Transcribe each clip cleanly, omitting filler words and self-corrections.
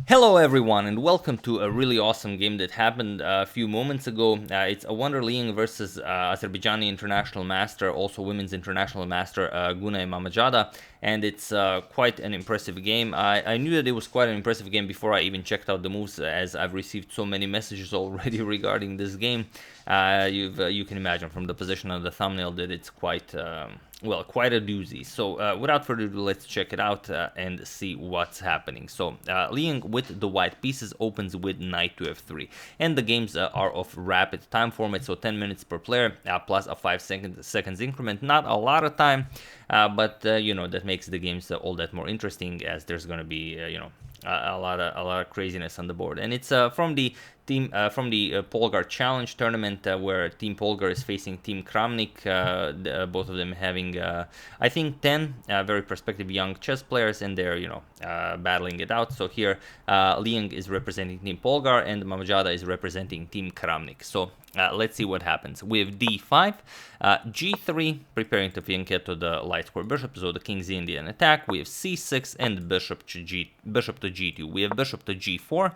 Hello everyone and welcome to a really awesome game that happened a few moments ago. It's Awonder Liang versus Azerbaijani international master, also women's international master Gunay Mammadzada, and it's quite an impressive game. I knew that it was quite an impressive game before I even checked out the moves, as I've received so many messages already regarding this game. You can imagine from the position of the thumbnail that it's quite quite a doozy. So without further ado, let's check it out and see what's happening. So Liang with the white pieces opens with knight to f3, and the games are of rapid time format, so 10 minutes per player plus a 5 seconds increment. Not a lot of time, but that makes the games all that more interesting, as there's going to be a lot of craziness on the board. And it's from the Polgar Challenge tournament, where Team Polgar is facing Team Kramnik, both of them having I think 10 very prospective young chess players, and they're battling it out. So here Liang is representing Team Polgar and Mammadzada is representing Team Kramnik. So let's see what happens. We have d5, g3, preparing to fianchetto the light square bishop, so the king's Indian attack. We have c6 and bishop to g2. We have bishop to g4,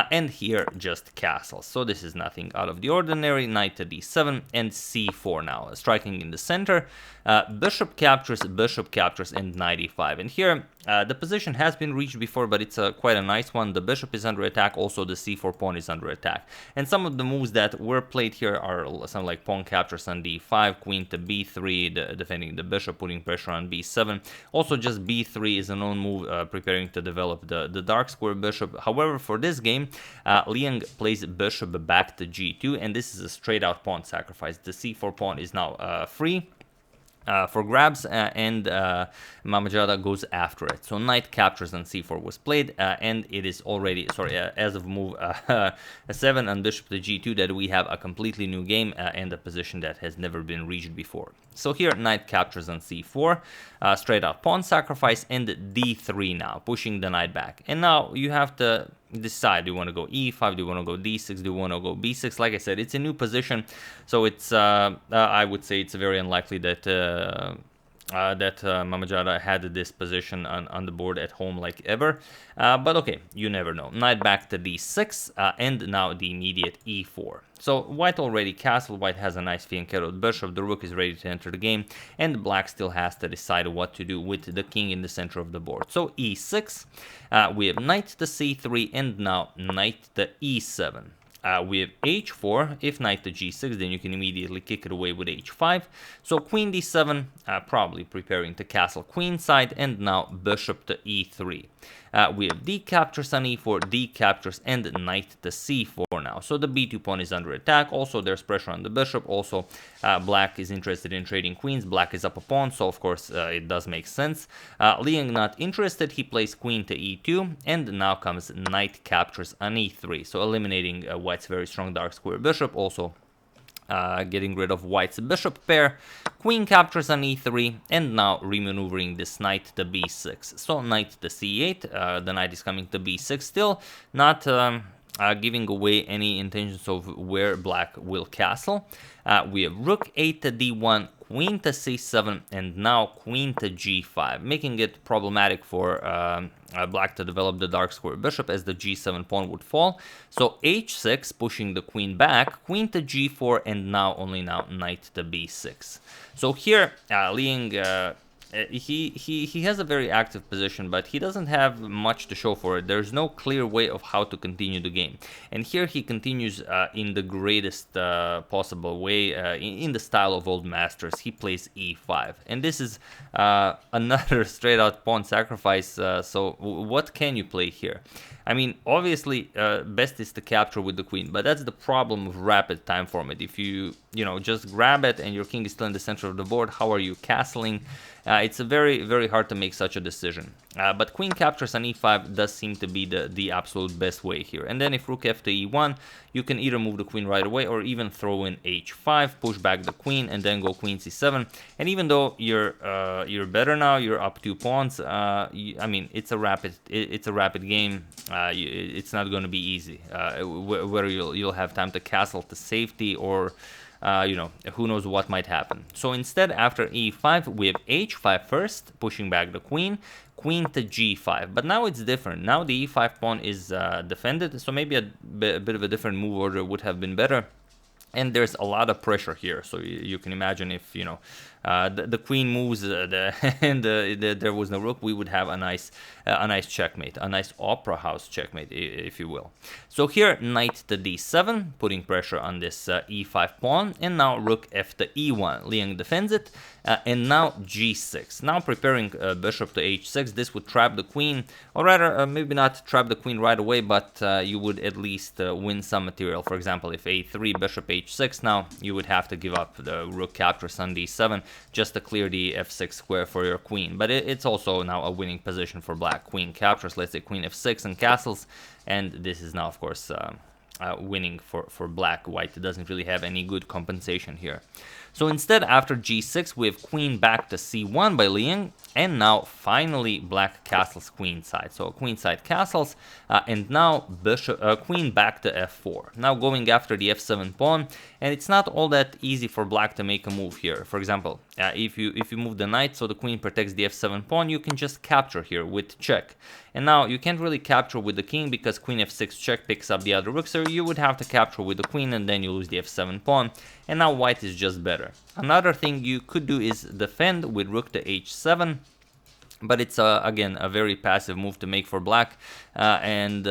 and here just castles. So this is nothing out of the ordinary. Knight to d7 and c4 now, striking in the center. Bishop captures, and knight e5. And here the position has been reached before, but it's quite a nice one. The bishop is under attack, also the c4 pawn is under attack. And some of the moves that were played here are something like pawn captures on d5, queen to b3, defending the bishop, putting pressure on b7. Also just b3 is a known move, preparing to develop the dark square bishop. However, for this game, Liang plays bishop back to g2, and this is a straight out pawn sacrifice. The c4 pawn is now free for grabs, and Mammadzada goes after it. So knight captures on c4 was played, and it is already, as of move 7 on bishop to g2, that we have a completely new game and a position that has never been reached before. So here knight captures on c4, straight out pawn sacrifice, and d3 now, pushing the knight back. And now you have to decide, do you want to go e5, do you want to go d6, do you want to go b6? Like I said, it's a new position, so it's I would say it's very unlikely that Mammadzada had this position on the board at home like ever, but okay, you never know. Knight back to d6, and now the immediate e4. So white already castled, white has a nice fianchettoed bishop, the rook is ready to enter the game, and black still has to decide what to do with the king in the center of the board. So e6, we have knight to c3, and now knight to e7. We have h4. If knight to g6, then you can immediately kick it away with h5. So queen d7, probably preparing to castle queen side, and now bishop to e3. We have d captures on e4, d captures, and knight to c4 now. So the b2 pawn is under attack. Also, there's pressure on the bishop. Also, black is interested in trading queens. Black is up a pawn, so of course it does make sense. Liang not interested. He plays queen to e2, and now comes knight captures on e3. So eliminating white's very strong dark square bishop. Also getting rid of white's bishop pair. Queen captures on e3, and now remaneuvering this knight to b6. So knight to c8, the knight is coming to b6 still, not giving away any intentions of where black will castle. We have rook 8 to d1, queen to c7, and now queen to g5, making it problematic for black to develop the dark square bishop, as the g7 pawn would fall. So h6, pushing the queen back, queen to g4, and only now knight to b6. So here Liang, he has a very active position, but he doesn't have much to show for it. There's no clear way of how to continue the game, and here he continues in the greatest possible way, in the style of old masters. He plays e5, and this is another straight out pawn sacrifice. So what can you play here? I mean, obviously best is to capture with the queen, but that's the problem of rapid time format. If you just grab it and your king is still in the center of the board, how are you castling? It's very, very hard to make such a decision. But queen captures on e5 does seem to be the absolute best way here. And then if rook f to e1, you can either move the queen right away or even throw in h5, push back the queen, and then go queen c7. And even though you're better now, you're up 2 pawns. I mean, it's a rapid game. It's not going to be easy. Whether you'll have time to castle to safety, or you know, who knows what might happen. So instead, after e5, we have h5 first, pushing back the queen, queen to g5. But now it's different. Now the e5 pawn is defended, so maybe a bit of a different move order would have been better. And there's a lot of pressure here, so you can imagine if, you know, the queen moves and there was no rook, we would have a nice checkmate, a nice opera house checkmate, if you will. So here, knight to d7, putting pressure on this e5 pawn, and now rook f to e1. Liang defends it, and now g6. Now preparing bishop to h6. This would trap the queen, or rather, maybe not trap the queen right away, but you would at least win some material. For example, if a3, bishop h6, now you would have to give up the rook captures on d7 just to clear the f6 square for your queen. But it's also now a winning position for black. Queen captures, let's say queen f6 and castles, and this is now, of course, winning for black. White doesn't really have any good compensation here. So instead, after g6, we have queen back to c1 by Liang, and now finally black castles queenside. So queenside castles, and now bishop, queen back to f4. Now going after the f7 pawn, and it's not all that easy for black to make a move here. For example, if you move the knight so the queen protects the f7 pawn, you can just capture here with check. And now you can't really capture with the king because queen f6 check picks up the other rook, so you would have to capture with the queen and then you lose the f7 pawn. And now white is just better. Another thing you could do is defend with rook to h7, but it's again a very passive move to make for black, and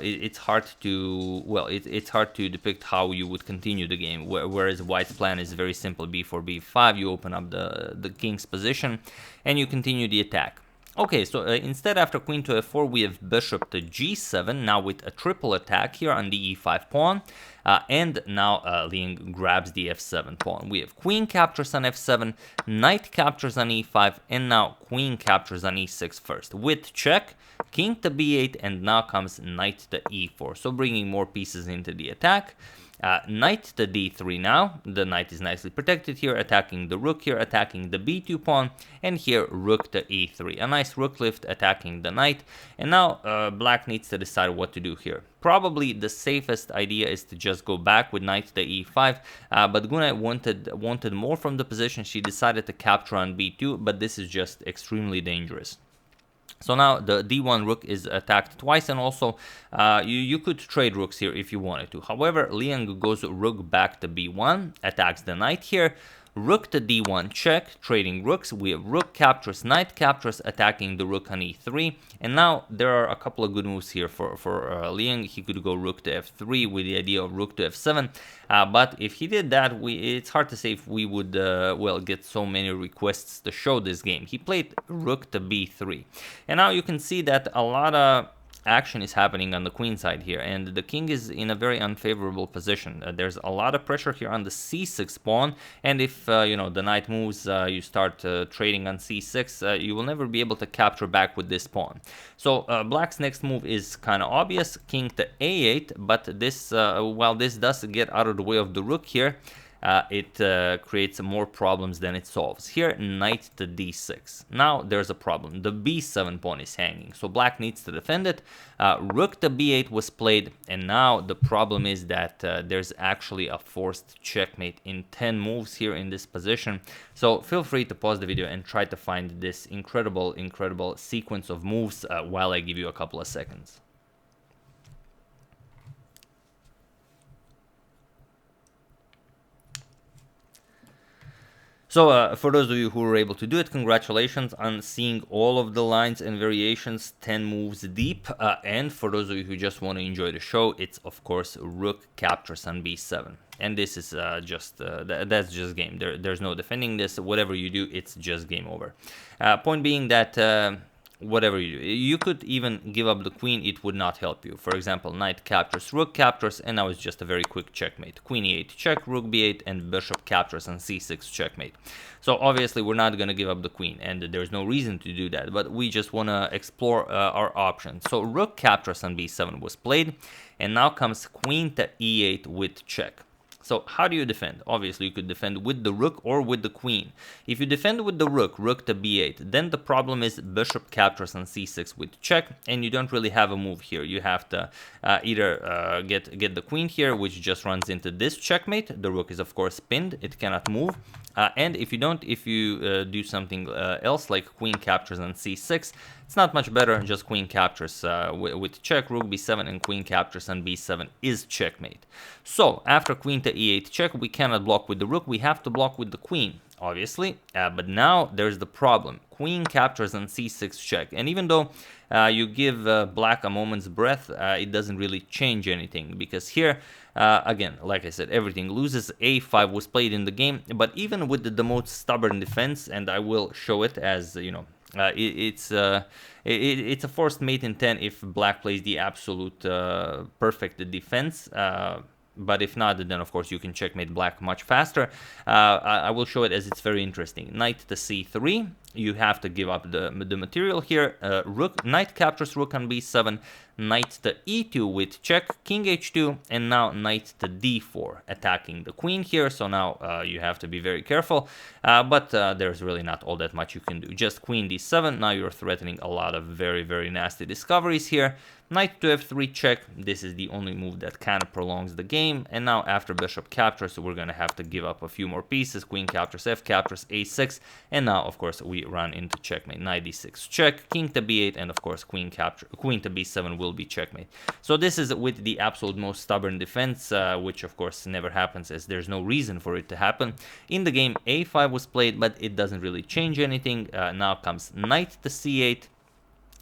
it's hard to, well, it's hard to depict how you would continue the game. Whereas white's plan is very simple: b4, b5. You open up the king's position, and you continue the attack. Okay, so instead, after queen to f4, we have bishop to g7, now with a triple attack here on the e5 pawn, and now Liang grabs the f7 pawn. We have queen captures on f7, knight captures on e5, and now queen captures on e6 first. With check, king to b8, and now comes knight to e4, so bringing more pieces into the attack. Knight to d3 now. The knight is nicely protected here, attacking the rook here, attacking the b2 pawn, and here rook to e3. A nice rook lift attacking the knight, and now black needs to decide what to do here. Probably the safest idea is to just go back with knight to e5, but Gunay wanted more from the position. She decided to capture on b2, but this is just extremely dangerous. So now the d1 rook is attacked twice, and also you could trade rooks here if you wanted to. However, Liang goes rook back to b1, attacks the knight here, rook to d1 check, trading rooks. We have rook captures, knight captures, attacking the rook on e3. And now there are a couple of good moves here for Liang. He could go rook to f3 with the idea of rook to f7. But if he did that, it's hard to say if we would, well, get so many requests to show this game. He played rook to b3. And now you can see that a lot of action is happening on the queen side here, and the king is in a very unfavorable position. There's a lot of pressure here on the c6 pawn, and if you know, the knight moves, you start trading on c6, you will never be able to capture back with this pawn. So black's next move is kind of obvious: king to a8, but this while this does get out of the way of the rook here, it creates more problems than it solves. Here, knight to d6. Now there's a problem. The b7 pawn is hanging, so black needs to defend it. Rook to b8 was played, and now the problem is that there's actually a forced checkmate in 10 moves here in this position. So feel free to pause the video and try to find this incredible sequence of moves while I give you a couple of seconds. So for those of you who were able to do it, congratulations on seeing all of the lines and variations 10 moves deep. And for those of you who just want to enjoy the show, it's of course rook captures on b7. And this is that's just game. There's no defending this. Whatever you do, it's just game over. Point being that whatever you do, you could even give up the queen, it would not help you. For example, knight captures, rook captures, and now it's just a very quick checkmate. Queen e8 check, rook b8, and bishop captures on c6 checkmate. So obviously we're not going to give up the queen, and there's no reason to do that, but we just want to explore our options. So rook captures on b7 was played, and now comes queen to e8 with check. So how do you defend? Obviously, you could defend with the rook or with the queen. If you defend with the rook, rook to b8, then the problem is bishop captures on c6 with check, and you don't really have a move here. You have to either get the queen here, which just runs into this checkmate. The rook is, of course, pinned. It cannot move. And if you do something else, like queen captures on c6, it's not much better, just queen captures with check, rook b7, and queen captures on b7 is checkmate. So after queen to e8 check, we cannot block with the rook, we have to block with the queen, obviously, but now there's the problem. Queen captures on c6 check, and even though you give black a moment's breath, it doesn't really change anything, because here, again, like I said, everything loses. a5 was played in the game, but even with the most stubborn defense, and I will show it as, you know, it's a forced mate in 10 if black plays the absolute perfect defense. But if not, then of course you can checkmate black much faster. I will show it as it's very interesting. Knight to c3, you have to give up the material here. Knight captures rook on b7, knight to e2 with check, king h2, and now knight to d4, attacking the queen here. So now you have to be very careful, but there's really not all that much you can do. Just queen d7, now you're threatening a lot of very, very nasty discoveries here. Knight to f3 check, this is the only move that kind of prolongs the game, and now after bishop captures, we're gonna have to give up a few more pieces. Queen captures, f captures, a6, and now of course we run into checkmate. Knight d6 check, king to b8, and of course queen to b7 will be checkmate. So this is with the absolute most stubborn defense, which of course never happens, as there's no reason for it to happen. In the game, a5 was played, but it doesn't really change anything. Now comes knight to c8,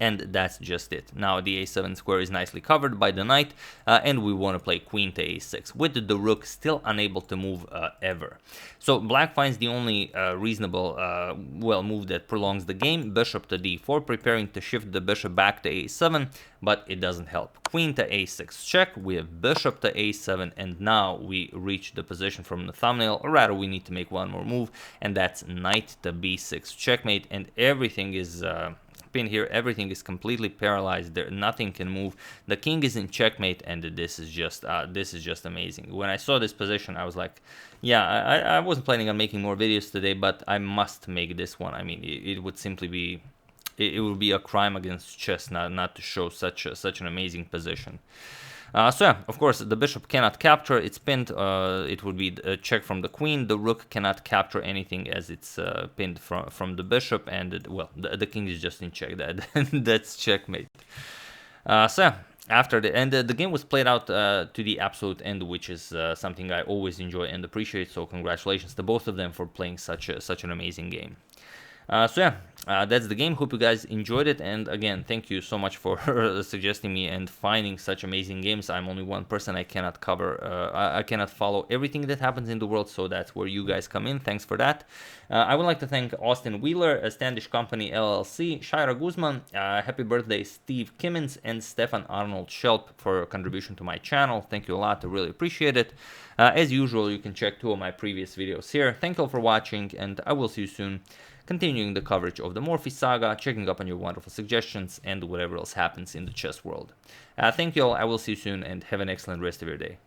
and that's just it. Now the a7 square is nicely covered by the knight, and we want to play queen to a6 with the rook still unable to move ever. So black finds the only reasonable move that prolongs the game, bishop to d4, preparing to shift the bishop back to a7, but it doesn't help. Queen to a6 check, we have bishop to a7, and now we reach the position from the thumbnail, or rather we need to make one more move, and that's knight to b6 checkmate, and everything is pin here, everything is completely paralyzed. There, nothing can move. The king is in checkmate, and this is just amazing. When I saw this position, I was like, yeah, I wasn't planning on making more videos today, but I must make this one. I mean, it would simply be, it would be a crime against chess not to show such an amazing position. So yeah, of course, the bishop cannot capture, it's pinned, it would be a check from the queen, the rook cannot capture anything as it's pinned from the bishop, and the king is just in check, that's checkmate. So yeah, after the game was played out to the absolute end, which is something I always enjoy and appreciate, so congratulations to both of them for playing such an amazing game. So yeah, that's the game. Hope you guys enjoyed it, and again, thank you so much for suggesting me and finding such amazing games. I'm only one person, I cannot cover, I cannot follow everything that happens in the world, so that's where you guys come in. Thanks for that. I would like to thank Austin Wheeler, Standish Company LLC, Shira Guzman, happy birthday Steve Kimmins, and Stefan Arnold Schelp for contribution to my channel. Thank you a lot, I really appreciate it. As usual, you can check 2 of my previous videos here. Thank you all for watching, and I will see you soon, continuing the coverage of the Morphy saga, checking up on your wonderful suggestions, and whatever else happens in the chess world. Thank you all, I will see you soon, and have an excellent rest of your day.